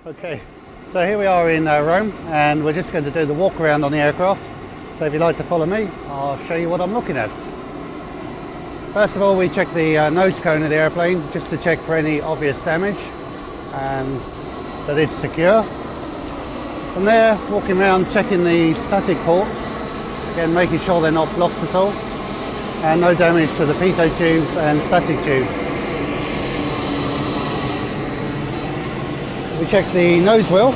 Okay, so here we are in Rome, and we're just going to do the walk around on the aircraft. So if you'd like to follow me, I'll show you what I'm looking at. First of all, we check the nose cone of the airplane just to check for any obvious damage and that it's secure. From there, walking around checking the static ports, again making sure they're not blocked at all, and no damage to the pitot tubes and static tubes. We check the nose wheel,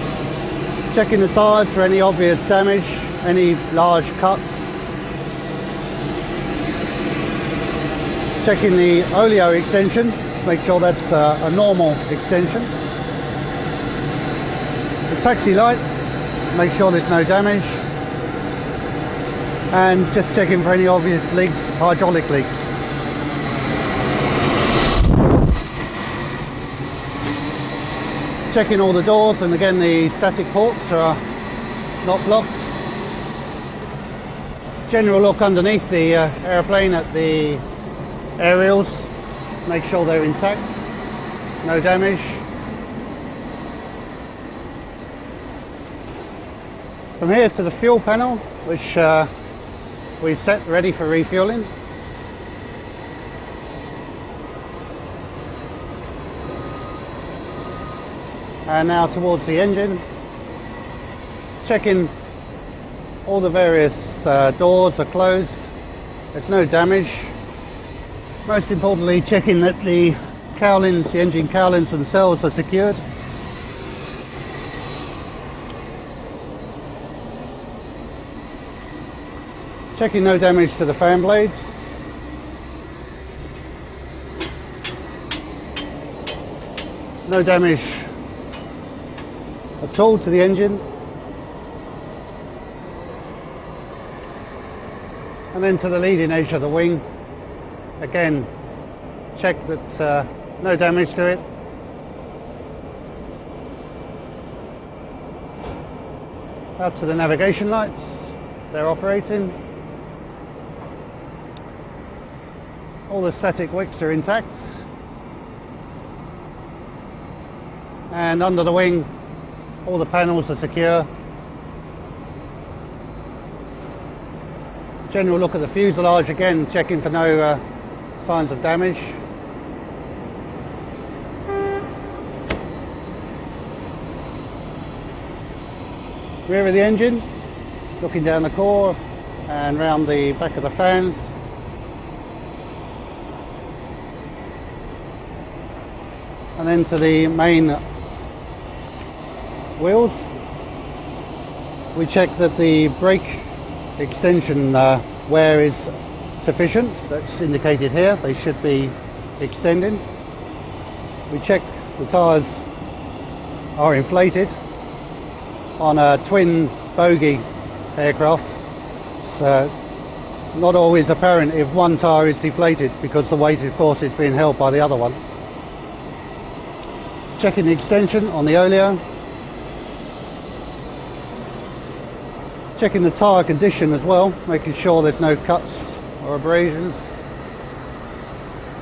checking the tyres for any obvious damage, any large cuts. Checking the oleo extension, make sure that's a normal extension. The taxi lights, make sure there's no damage. And just checking for any obvious leaks, hydraulic leaks. Checking all the doors, and again the static ports are not blocked. General look underneath the airplane at the aerials, make sure they're intact, no damage. From here to the fuel panel, which we set ready for refueling. And now towards the engine, checking all the various doors are closed, there's no damage. Most importantly, checking that the cowlings, the engine cowlings themselves are secured. Checking no damage to the fan blades. No damage at all to the engine. And then to the leading edge of the wing. Again, check that no damage to it. Out to the navigation lights, they're operating. All the static wicks are intact. And under the wing, all the panels are secure. General look at the fuselage, again checking for no signs of damage. Rear of the engine, looking down the core and round the back of the fans. And then to the main wheels. We check that the brake extension wear is sufficient. That's indicated here. They should be extending. We check the tyres are inflated. On a twin bogie aircraft, it's not always apparent if one tyre is deflated because the weight of course is being held by the other one. Checking the extension on the oleo. Checking the tyre condition as well, making sure there's no cuts or abrasions.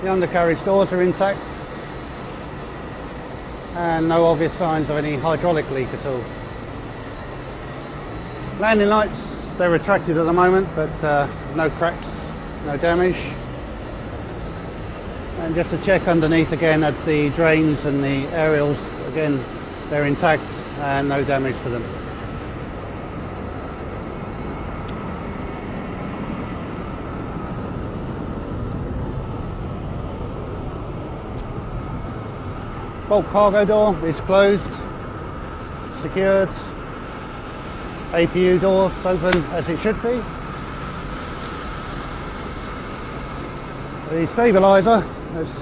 The undercarriage doors are intact and no obvious signs of any hydraulic leak at all. Landing lights, they're retracted at the moment, but no cracks, no damage. And just to check underneath again at the drains and the aerials, again they're intact and no damage to them. Bulk cargo door is closed, secured. APU door open as it should be. The stabiliser is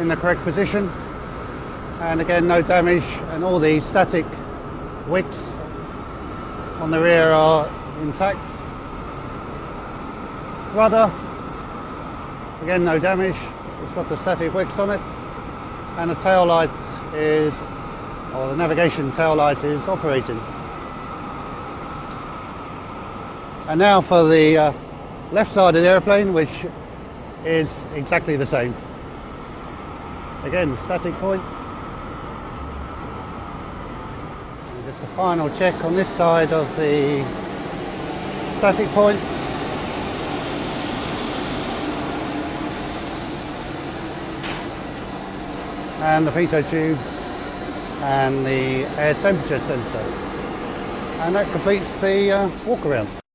in the correct position, and again no damage, and all the static wicks on the rear are intact. Rudder, again no damage, it's got the static wicks on it, and the tail light is, or the navigation tail light is operating. And now for the left side of the airplane, which is exactly the same. Again, static points. Just a final check on this side of the static points. And the pitot tubes and the air temperature sensor. And that completes the walk around.